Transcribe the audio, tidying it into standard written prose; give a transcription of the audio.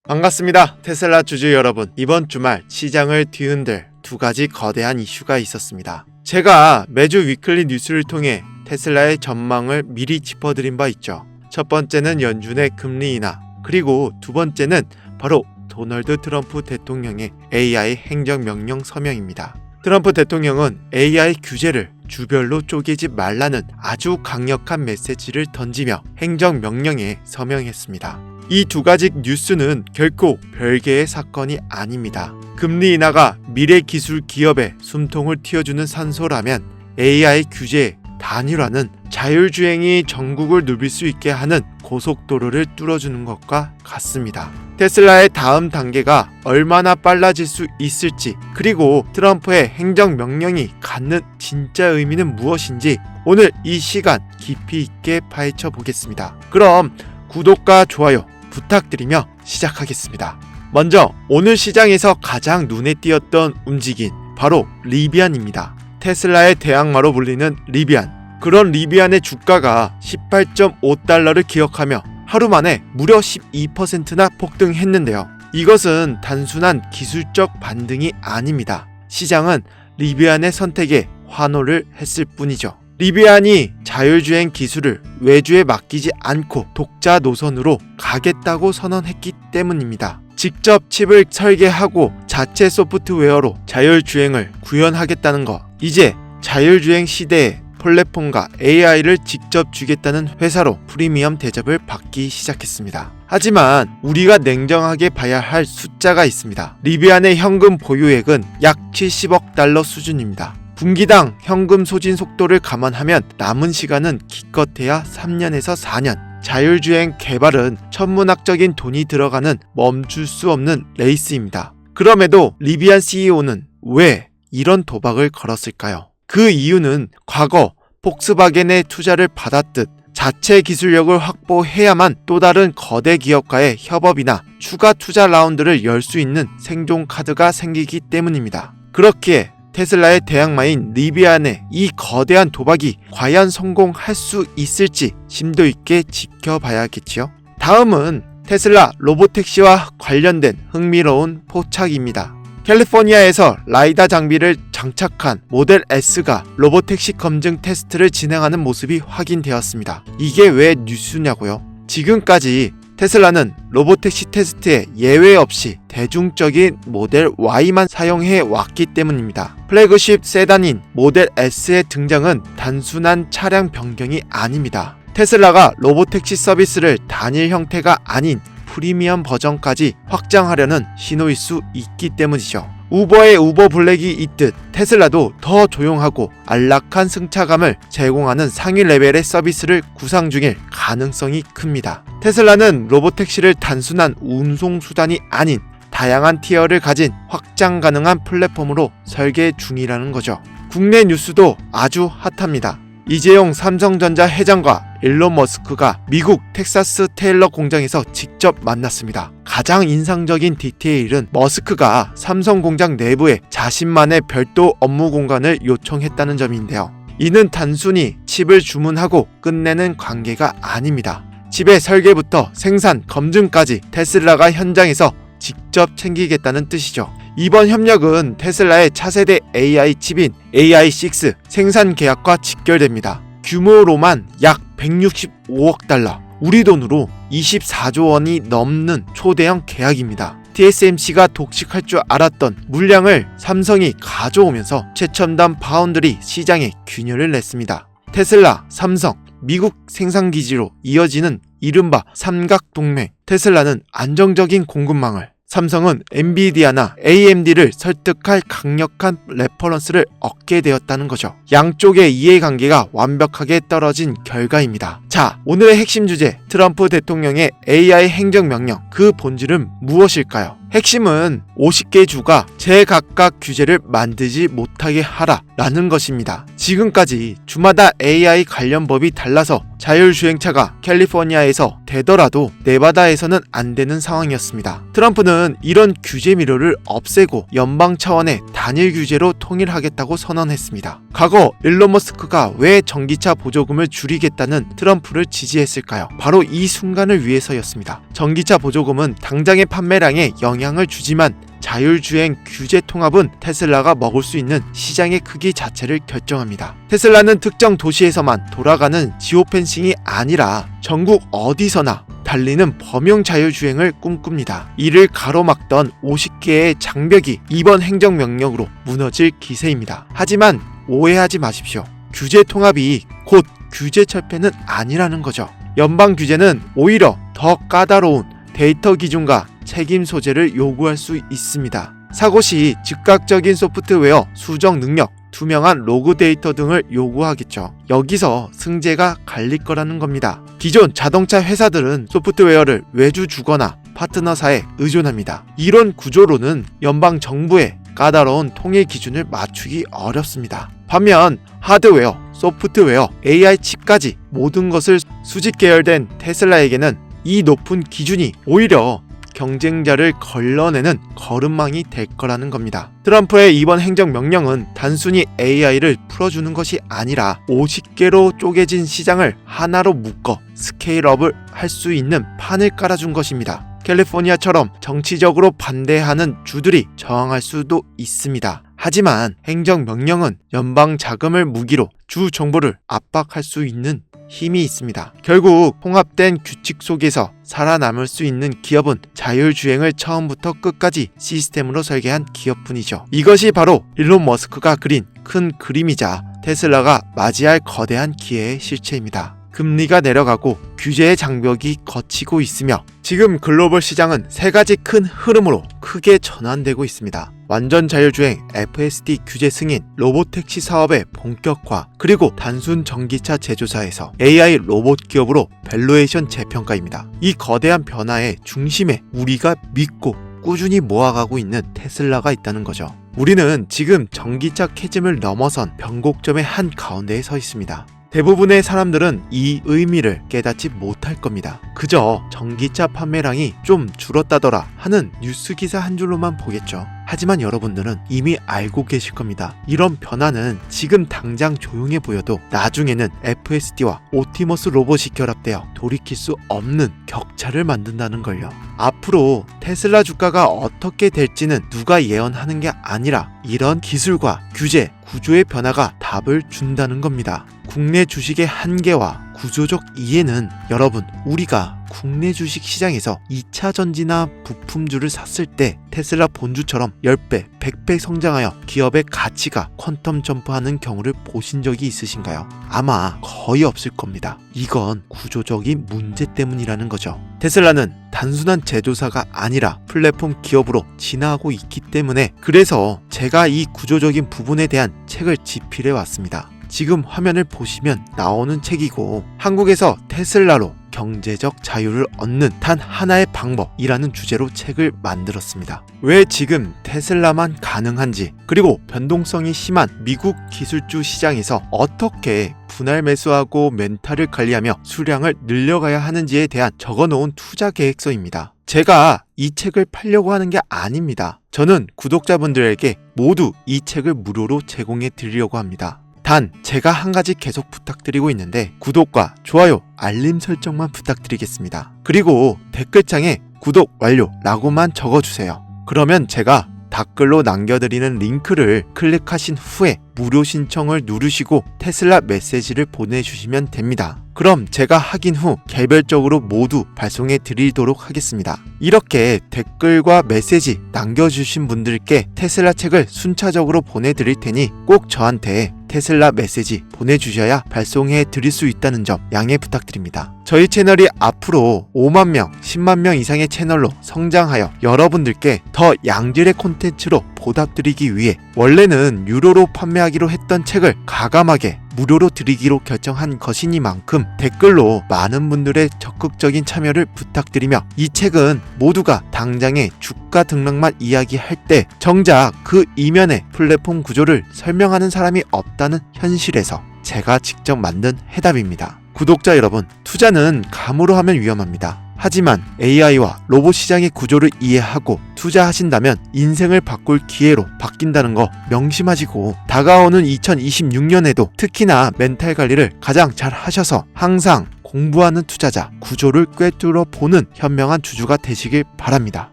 반갑습니다. 테슬라 주주 여러분. 이번 주말 시장을 뒤흔들 두 가지 거대한 이슈가 있었습니다. 제가 매주 위클리 뉴스를 통해 테슬라의 전망을 미리 짚어드린 바 있죠. 첫 번째는 연준의 금리 인하, 그리고 두 번째는 바로 도널드 트럼프 대통령의 AI 행정명령 서명입니다. 트럼프 대통령은 AI 규제를 주별로 쪼개지 말라는 아주 강력한 메시지를 던지며 행정명령에 서명했습니다. 이 두 가지 뉴스는 결코 별개의 사건이 아닙니다. 금리 인하가 미래 기술 기업의 숨통을 틔워주는 산소라면 AI 규제의 단일화는 자율주행이 전국을 누빌 수 있게 하는 고속도로를 뚫어주는 것과 같습니다. 테슬라의 다음 단계가 얼마나 빨라질 수 있을지, 그리고 트럼프의 행정명령이 갖는 진짜 의미는 무엇인지 오늘 이 시간 깊이 있게 파헤쳐 보겠습니다. 그럼 구독과 좋아요 부탁드리며 시작하겠습니다. 먼저 오늘 시장에서 가장 눈에 띄었던 움직임, 바로 리비안입니다. 테슬라의 대항마로 불리는 리비안. 그런 리비안의 주가가 18.5달러를 기록하며 하루 만에 무려 12%나 폭등했는데요. 이것은 단순한 기술적 반등이 아닙니다. 시장은 리비안의 선택에 환호를 했을 뿐이죠. 리비안이 자율주행 기술을 외주에 맡기지 않고 독자 노선으로 가겠다고 선언했기 때문입니다. 직접 칩을 설계하고 자체 소프트웨어로 자율주행을 구현하겠다는 것. 이제 자율주행 시대에 플랫폼과 AI를 직접 주겠다는 회사로 프리미엄 대접을 받기 시작했습니다. 하지만 우리가 냉정하게 봐야 할 숫자가 있습니다. 리비안의 현금 보유액은 약 70억 달러 수준입니다. 분기당 현금 소진 속도를 감안하면 남은 시간은 기껏해야 3년에서 4년. 자율주행 개발은 천문학적인 돈이 들어가는 멈출 수 없는 레이스입니다. 그럼에도 리비안 CEO는 왜 이런 도박을 걸었을까요? 그 이유는 과거 폭스바겐의 투자를 받았듯 자체 기술력을 확보해야만 또 다른 거대 기업과의 협업이나 추가 투자 라운드를 열 수 있는 생존 카드가 생기기 때문입니다. 그렇기에 테슬라의 대항마인 리비안의 이 거대한 도박이 과연 성공할 수 있을지 심도 있게 지켜봐야겠지요. 다음은 테슬라 로보택시와 관련된 흥미로운 포착입니다. 캘리포니아에서 라이다 장비를 장착한 모델 S가 로보택시 검증 테스트를 진행하는 모습이 확인되었습니다. 이게 왜 뉴스냐고요? 지금까지 테슬라는 로보택시 테스트에 예외 없이 대중적인 모델 Y만 사용해 왔기 때문입니다. 플래그십 세단인 모델 S의 등장은 단순한 차량 변경이 아닙니다. 테슬라가 로보택시 서비스를 단일 형태가 아닌 프리미엄 버전까지 확장하려는 신호일 수 있기 때문이죠. 우버의 우버 블랙이 있듯 테슬라도 더 조용하고 안락한 승차감을 제공하는 상위 레벨의 서비스를 구상 중일 가능성이 큽니다. 테슬라는 로보택시를 단순한 운송수단이 아닌 다양한 티어를 가진 확장 가능한 플랫폼으로 설계 중이라는 거죠. 국내 뉴스도 아주 핫합니다. 이재용 삼성전자 회장과 일론 머스크가 미국 텍사스 테일러 공장에서 직접 만났습니다. 가장 인상적인 디테일은 머스크가 삼성 공장 내부에 자신만의 별도 업무 공간을 요청했다는 점인데요. 이는 단순히 칩을 주문하고 끝내는 관계가 아닙니다. 칩의 설계부터 생산, 검증까지 테슬라가 현장에서 직접 챙기겠다는 뜻이죠. 이번 협력은 테슬라의 차세대 AI 칩인 AI6 생산 계약과 직결됩니다. 규모로만 약 165억 달러, 우리 돈으로 24조 원이 넘는 초대형 계약입니다. TSMC가 독식할 줄 알았던 물량을 삼성이 가져오면서 최첨단 파운드리 시장에 균열을 냈습니다. 테슬라, 삼성, 미국 생산기지로 이어지는 이른바 삼각동맹. 테슬라는 안정적인 공급망을, 삼성은 엔비디아나 AMD를 설득할 강력한 레퍼런스를 얻게 되었다는 거죠. 양쪽의 이해관계가 완벽하게 떨어진 결과입니다. 자, 오늘의 핵심 주제, 트럼프 대통령의 AI 행정명령, 그 본질은 무엇일까요? 핵심은 50개 주가 제각각 규제를 만들지 못하게 하라 라는 것입니다. 지금까지 주마다 AI 관련 법이 달라서 자율주행차가 캘리포니아에서 되더라도 네바다에서는 안 되는 상황이었습니다. 트럼프는 이런 규제 미로를 없애고 연방 차원의 단일 규제로 통일하겠다고 선언했습니다. 과거 일론 머스크가 왜 전기차 보조금을 줄이겠다는 트럼프를 지지했을까요? 바로 이 순간을 위해서였습니다. 전기차 보조금은 당장의 판매량에 영향을 주지만 자율주행 규제 통합은 테슬라가 먹을 수 있는 시장의 크기 자체를 결정합니다. 테슬라는 특정 도시에서만 돌아가는 지오펜싱이 아니라 전국 어디서나 달리는 범용 자율주행을 꿈꿉니다. 이를 가로막던 50개의 장벽이 이번 행정명령으로 무너질 기세입니다. 하지만 오해하지 마십시오. 규제 통합이 곧 규제 철폐는 아니라는 거죠. 연방 규제는 오히려 더 까다로운 데이터 기준과 책임 소재를 요구할 수 있습니다. 사고 시 즉각적인 소프트웨어 수정 능력, 투명한 로그 데이터 등을 요구하겠죠. 여기서 승재가 갈릴 거라는 겁니다. 기존 자동차 회사들은 소프트웨어를 외주 주거나 파트너사에 의존합니다. 이런 구조로는 연방 정부의 까다로운 통일 기준을 맞추기 어렵습니다. 반면 하드웨어, 소프트웨어, AI 칩까지 모든 것을 수직 계열된 테슬라에게는 이 높은 기준이 오히려 경쟁자를 걸러내는 걸음망이 될 거라는 겁니다. 트럼프의 이번 행정명령은 단순히 AI를 풀어주는 것이 아니라 50개로 쪼개진 시장을 하나로 묶어 스케일업을 할 수 있는 판을 깔아준 것입니다. 캘리포니아처럼 정치적으로 반대하는 주들이 저항할 수도 있습니다. 하지만 행정명령은 연방 자금을 무기로 주 정부를 압박할 수 있는 힘이 있습니다. 결국 통합된 규칙 속에서 살아남을 수 있는 기업은 자율주행을 처음부터 끝까지 시스템으로 설계한 기업뿐이죠. 이것이 바로 일론 머스크가 그린 큰 그림이자 테슬라가 맞이할 거대한 기회의 실체입니다. 금리가 내려가고 규제의 장벽이 걷히고 있으며 지금 글로벌 시장은 세 가지 큰 흐름으로 크게 전환되고 있습니다. 완전 자율주행, FSD 규제 승인, 로보택시 사업의 본격화, 그리고 단순 전기차 제조사에서 AI 로봇 기업으로 밸류에이션 재평가입니다. 이 거대한 변화의 중심에 우리가 믿고 꾸준히 모아가고 있는 테슬라가 있다는 거죠. 우리는 지금 전기차 캐즘을 넘어선 변곡점의 한 가운데에 서 있습니다. 대부분의 사람들은 이 의미를 깨닫지 못할 겁니다. 그저 전기차 판매량이 좀 줄었다더라 하는 뉴스 기사 한 줄로만 보겠죠. 하지만 여러분들은 이미 알고 계실 겁니다. 이런 변화는 지금 당장 조용해 보여도 나중에는 FSD와 옵티머스 로봇이 결합되어 돌이킬 수 없는 격차를 만든다는 걸요. 앞으로 테슬라 주가가 어떻게 될지는 누가 예언하는 게 아니라 이런 기술과 규제, 구조의 변화가 답을 준다는 겁니다. 국내 주식의 한계와 구조적 이해는 여러분, 우리가 국내 주식 시장에서 2차 전지나 부품주를 샀을 때 테슬라 본주처럼 10배, 100배 성장하여 기업의 가치가 퀀텀 점프하는 경우를 보신 적이 있으신가요? 아마 거의 없을 겁니다. 이건 구조적인 문제 때문이라는 거죠. 테슬라는 단순한 제조사가 아니라 플랫폼 기업으로 진화하고 있기 때문에 그래서 제가 이 구조적인 부분에 대한 책을 집필해 왔습니다. 지금 화면을 보시면 나오는 책이고 한국에서 테슬라로 경제적 자유를 얻는 단 하나의 방법이라는 주제로 책을 만들었습니다. 왜 지금 테슬라만 가능한지, 그리고 변동성이 심한 미국 기술주 시장에서 어떻게 분할 매수하고 멘탈을 관리하며 수량을 늘려가야 하는지에 대한 적어놓은 투자 계획서입니다. 제가 이 책을 팔려고 하는 게 아닙니다. 저는 구독자분들에게 모두 이 책을 무료로 제공해 드리려고 합니다. 단 제가 한 가지 계속 부탁드리고 있는데 구독과 좋아요, 알림 설정만 부탁드리겠습니다. 그리고 댓글창에 구독 완료라고만 적어주세요. 그러면 제가 댓글로 남겨드리는 링크를 클릭하신 후에 무료 신청을 누르시고 테슬라 메시지를 보내주시면 됩니다. 그럼 제가 확인 후 개별적으로 모두 발송해 드리도록 하겠습니다. 이렇게 댓글과 메시지 남겨주신 분들께 테슬라 책을 순차적으로 보내드릴 테니 꼭 저한테 테슬라 메시지 보내주셔야 발송해 드릴 수 있다는 점 양해 부탁드립니다. 저희 채널이 앞으로 5만 명, 10만 명 이상의 채널로 성장하여 여러분들께 더 양질의 콘텐츠로 보답드리기 위해 원래는 유료로 판매하기로 했던 책을 과감하게 무료로 드리기로 결정한 것이니만큼 댓글로 많은 분들의 적극적인 참여를 부탁드리며 이 책은 모두가 당장의 주가 주가 등락만 이야기할 때 정작 그 이면의 플랫폼 구조를 설명하는 사람이 없다는 현실에서 제가 직접 만든 해답입니다. 구독자 여러분, 투자는 감으로 하면 위험합니다. 하지만 AI와 로봇 시장의 구조를 이해하고 투자하신다면 인생을 바꿀 기회로 바뀐다는 거 명심하시고 다가오는 2026년에도 특히나 멘탈 관리를 가장 잘 하셔서 항상 공부하는 투자자, 구조를 꿰뚫어 보는 현명한 주주가 되시길 바랍니다.